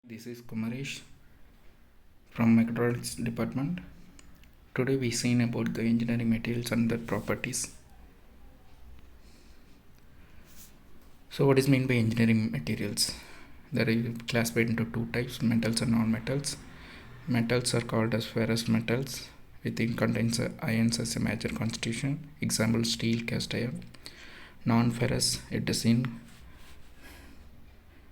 This is Kumaresh from Mechatronics department. Today we seen about the engineering materials and their properties. So what is meant by engineering materials? There are classified into two types, metals and non-metals. Metals are called as ferrous metals. Within contains ions as a major constitution. Example steel, cast iron. Non-ferrous, it is in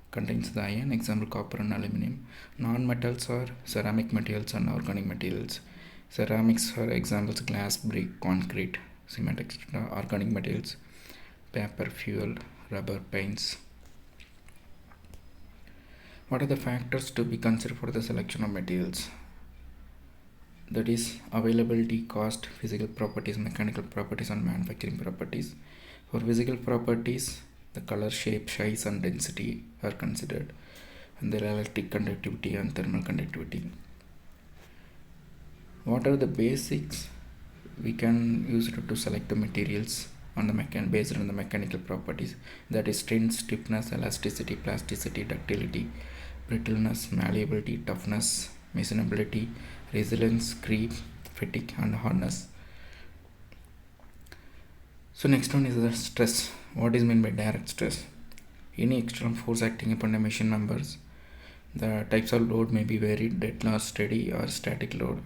contains the iron, example copper and aluminum. Non-metals are ceramic materials and organic materials. Ceramics are examples glass, brick, concrete, cement, etc. Organic materials, paper, fuel, rubber, paints. What are the factors to be considered for the selection of materials? That is availability, cost, physical properties, mechanical properties and manufacturing properties. For physical properties, the color, shape, size and density are considered, and their electric conductivity and thermal conductivity. What are the basics we can use to select the materials on the based on the mechanical properties, that is strength, stiffness, elasticity, plasticity, ductility, brittleness, malleability, toughness, machinability, resilience, creep, fatigue and hardness. So next one is the stress. What is meant by direct stress? Any external force acting upon the machine members. The types of load may be varied, dead load, steady or static load.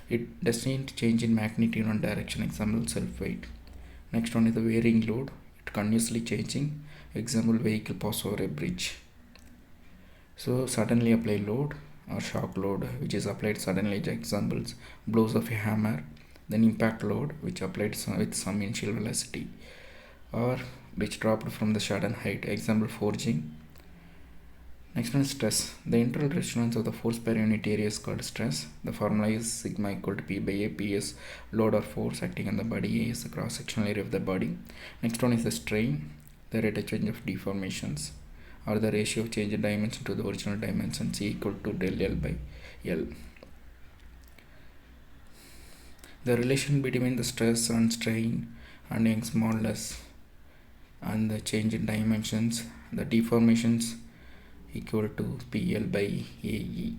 It doesn't change in magnitude or direction, example self weight. Next one is the varying load. It continuously changing, example vehicle pass over a bridge. So suddenly apply load or shock load, which is applied suddenly, examples blows of a hammer. Then impact load, which applied with some initial velocity, or which dropped from the sudden height, example forging. Next one is stress. The internal resonance of the force per unit area is called stress. The formula is sigma equal to P by A. P is load or force acting on the body. A is the cross-sectional area of the body. Next one is the strain, the rate of change of deformations, or the ratio of change in dimension to the original dimension, C equal to del L by L. The relation between the stress and strain and Young's modulus and the change in dimensions, the deformations equal to PL by AE.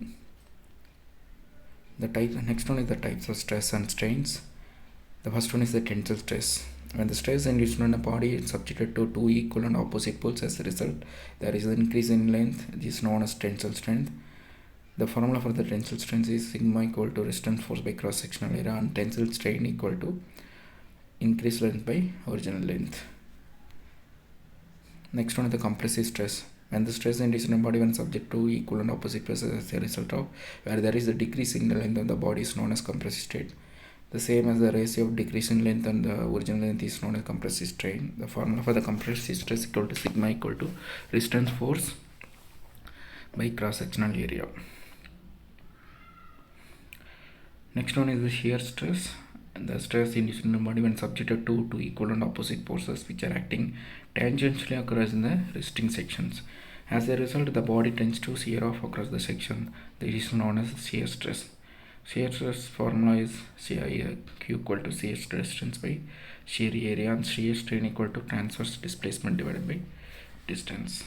The next one is the types of stress and strains. The first one is the tensile stress. When the stress induced on a body is subjected to two equal and opposite poles, as a result there is an increase in length. This is known as tensile strength. The formula for the tensile strength is sigma equal to resistance force by cross sectional area, and tensile strain equal to increased length by original length. Next one is the compressive stress. When the stress induced in a body when subject to equal and opposite forces, as a result of where there is a decrease in the length of the body, is known as compressive state. The same as the ratio of decrease in length and the original length is known as compressive strain. The formula for the compressive stress equal to sigma equal to resistance force by cross sectional area. Next one is the shear stress. The stress induced in the body when subjected to two equal and opposite forces which are acting tangentially across in the resting sections. As a result, the body tends to shear off across the section. This is known as shear stress. Shear stress formula is Q equal to shear stress distance by shear area, and shear strain equal to transverse displacement divided by distance.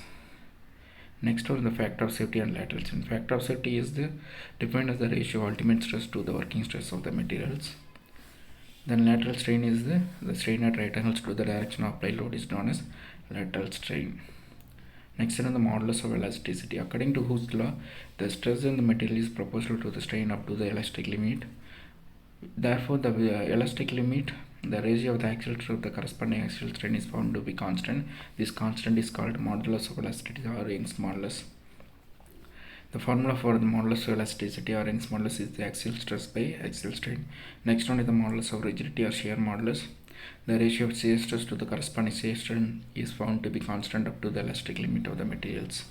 Next one, the factor of safety and lateral strain. Factor of safety is defined as the ratio of ultimate stress to the working stress of the materials. Then lateral strain is the strain at right angles to the direction of applied load is known as lateral strain. Next is the modulus of elasticity. According to Hooke's law, the stress in the material is proportional to the strain up to the elastic limit. Therefore, the elastic limit, the ratio of the axial stress of the corresponding axial strain is found to be constant. This constant is called modulus of elasticity or Young's modulus. The formula for the modulus of elasticity or Young's modulus is the axial stress by axial strain. Next one is the modulus of rigidity or shear modulus. The ratio of shear stress to the corresponding shear strain is found to be constant up to the elastic limit of the materials.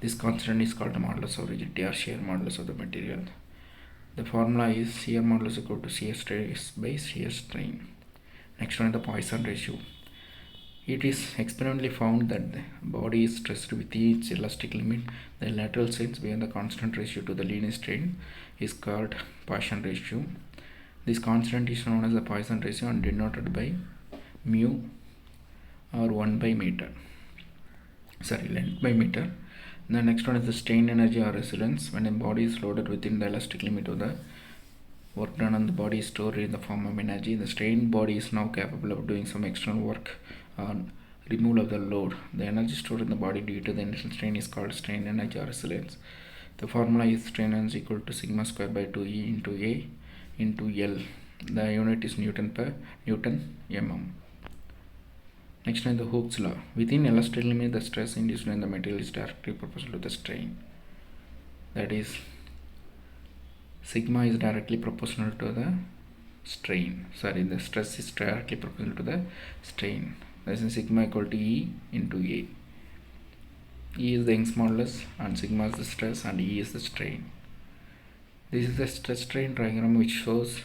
This constant is called the modulus of rigidity or shear modulus of the material. The formula is shear modulus equal to shear stress by shear strain. Next one is the Poisson ratio. It is experimentally found that the body is stressed within its elastic limit. The lateral strains beyond the constant ratio to the linear strain is called Poisson ratio. This constant is known as the Poisson ratio and denoted by mu or 1 by meter. Length by meter. The next one is the strain energy or resilience. When a body is loaded within the elastic limit of the work done on the body is stored in the form of energy. The strained body is now capable of doing some external work on removal of the load. The energy stored in the body due to the initial strain is called strain energy or resilience. The formula is strain energy equal to sigma square by 2E into A into L. The unit is Newton per Newton mm. Next one is the Hooke's law. Within elastic limit, the stress induced in the material is directly proportional to the strain. That is, sigma is directly proportional to the strain. The stress is directly proportional to the strain. That is sigma equal to E into A. E is the Young's modulus and sigma is the stress and E is the strain. This is the stress strain diagram which shows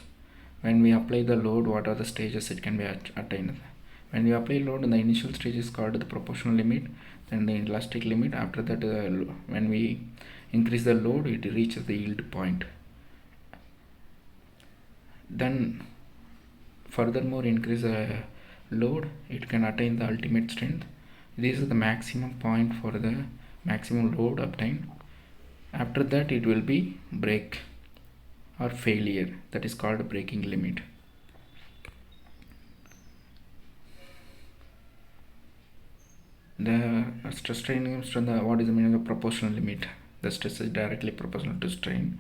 when we apply the load what are the stages it can be attained. When we apply load, the initial stage is called the proportional limit, then the elastic limit. After that, when we increase the load, it reaches the yield point. Then furthermore increase the load, it can attain the ultimate strength. This is the maximum point for the maximum load obtained. After that, it will be break or failure, that is called breaking limit. The stress strain comes from the what is the meaning of proportional limit. The stress is directly proportional to strain,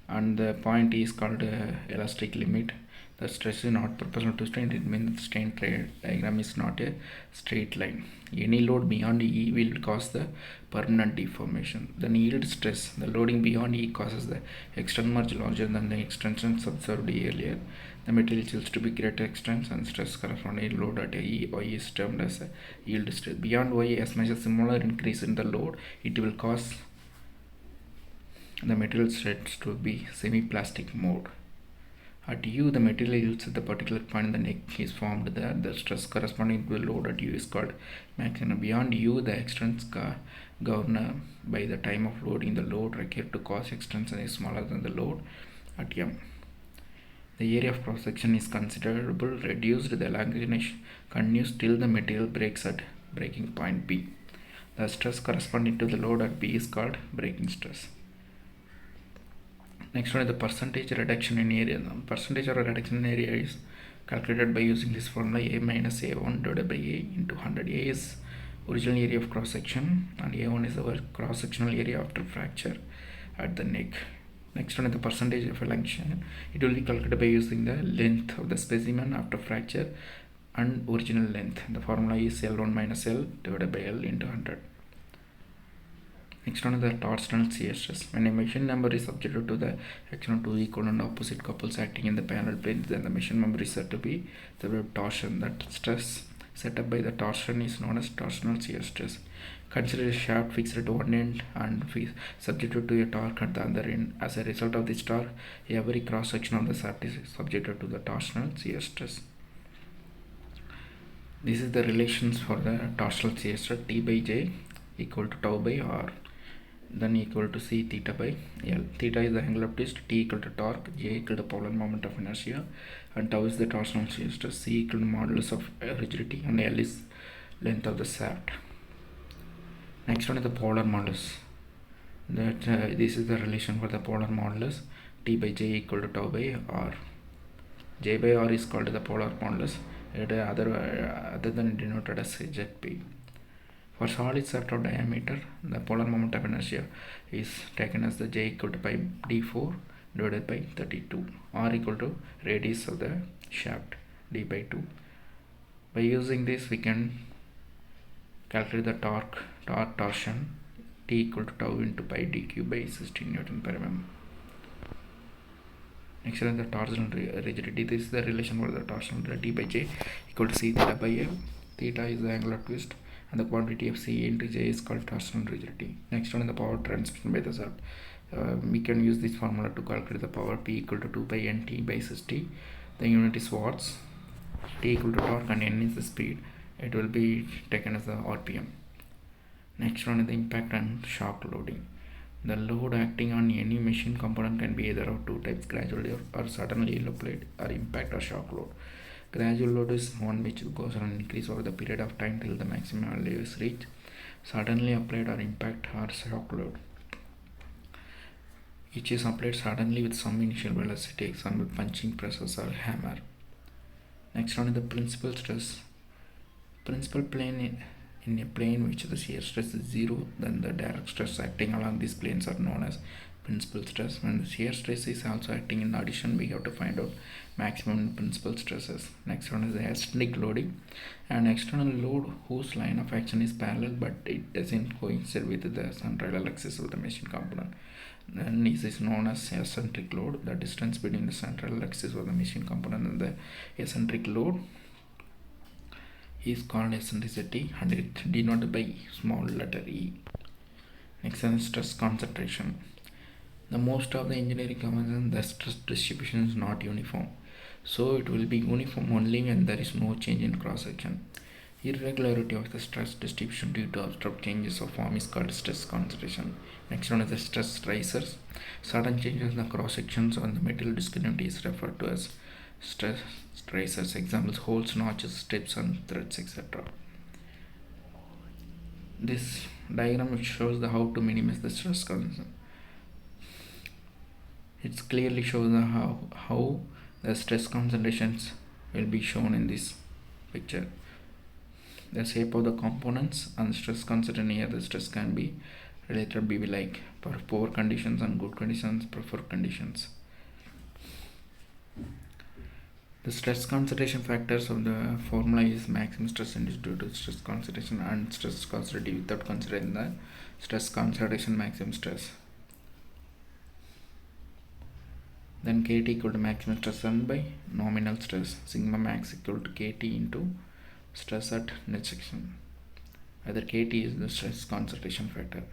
and the point is called elastic limit. The stress is not proportional to strain. It means the strain diagram is not a straight line. Any load beyond E will cause the permanent deformation. The yield stress, the loading beyond E causes the external merge larger than the extensions observed earlier. The material yields to be greater extents and stress corresponding load at E or E is termed as a yield stress. Beyond Y, as much as similar increase in the load, it will cause the material stress to be semi-plastic mode. At U, the material yields at the particular point in the neck is formed there. The stress corresponding to the load at U is called maximum. Beyond U, the extents governed by the time of loading the load required to cause extension is smaller than the load at M. The area of cross section is considerable reduced. The elongation continues till the material breaks at breaking point B. The stress corresponding to the load at B is called breaking stress. Next one is the percentage reduction in area. The percentage of reduction in area is calculated by using this formula A minus A1 divided by A into 100. A is original area of cross section and A1 is our cross sectional area after fracture at the neck. Next one is the percentage of elongation. It will be calculated by using the length of the specimen after fracture and original length. The formula is L1 minus L divided by L into 100. Next one is the torsional shear stress. When a machine member is subjected to the action of two equal and opposite couples acting in the parallel planes, then the machine member is said to be the torsion. That stress set up by the torsion is known as torsional shear stress. Consider a shaft fixed at one end and subjected to a torque at the other end. As a result of this torque, every cross section of the shaft is subjected to the torsional shear stress. This is the relations for the torsional shear stress. T by J equal to tau by R, then equal to C theta by L. Theta is the angle of twist, T equal to torque, J equal to polar moment of inertia, and tau is the torsional shear stress. C equal to modulus of rigidity, and L is length of the shaft. Next one is the polar modulus. This is the relation for the polar modulus. T by J equal to tau by R. J by R is called the polar modulus, other than denoted as ZP. For solid shaft of diameter, the polar moment of inertia is taken as the J equal to pi d4 divided by 32. R equal to radius of the shaft, d by 2. By using this, we can calculate the torsion, T equal to tau into pi dq by 16 Newton per mm. Next is the torsional rigidity. This is the relation for the torsional T by J equal to C theta by L. Theta is the angle of twist, and the quantity of C into J is called torsional rigidity. Next one is the power transmission by the shaft. We can use this formula to calculate the power. P equal to 2 by nt by 60. The unit is watts. T equal to torque and n is the speed. It will be taken as the RPM. Next one is the impact and shock loading. The load acting on any machine component can be either of two types: gradual or suddenly applied, or impact or shock load. Gradual load is one which goes on increase over the period of time till the maximum value is reached. suddenly applied or impact or shock load. Each is applied suddenly with some initial velocity, example punching presses or hammer. Next one is the principal stress. Principal plane in a plane which the shear stress is 0, then the direct stress acting along these planes are known as principal stress. When the shear stress is also acting in addition, we have to find out maximum principal stresses. Next one is the eccentric loading. An external load whose line of action is parallel but it doesn't coincide with the central axis of the machine component. Then this is known as eccentric load. The distance between the central axis of the machine component and the eccentric load is called eccentricity and it denoted by small letter e. Next is stress concentration. The most of the engineering convention, the stress distribution is not uniform, so it will be uniform only when there is no change in cross section. Irregularity of the stress distribution due to abrupt changes of form is called stress concentration. Next one is the stress risers. Sudden changes in the cross sections on the material discontinuity is referred to as stress risers. Examples: holes, notches, strips, and threads, etc. This diagram shows how to minimize the stress concentration. It clearly shows how the stress concentrations will be shown in this picture. The shape of the components and stress concentration near the stress can be related be like for poor conditions and good conditions, preferred conditions. The stress concentration factors of the formula is maximum stress induced due to stress concentration and stress concentration without considering the stress concentration maximum stress. Then Kt equal to maximum stress done by nominal stress, sigma max equal to Kt into stress at net section. Either Kt is the stress concentration factor.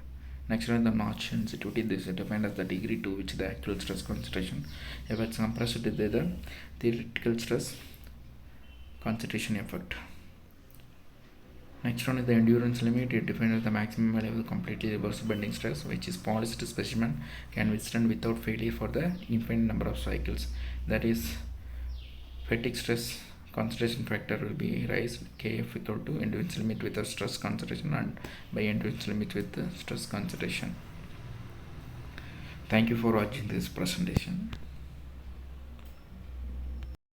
Next one is the notch sensitivity. This is defined as the degree to which the actual stress concentration affects compressed to the theoretical stress concentration effect. Next one is the endurance limit. It defines the maximum level completely reversible bending stress, which is polished specimen can withstand without failure for the infinite number of cycles. That is, fatigue stress concentration factor will be raised Kf equal to endurance limit with the stress concentration and by endurance limit with the stress concentration. Thank you for watching this presentation.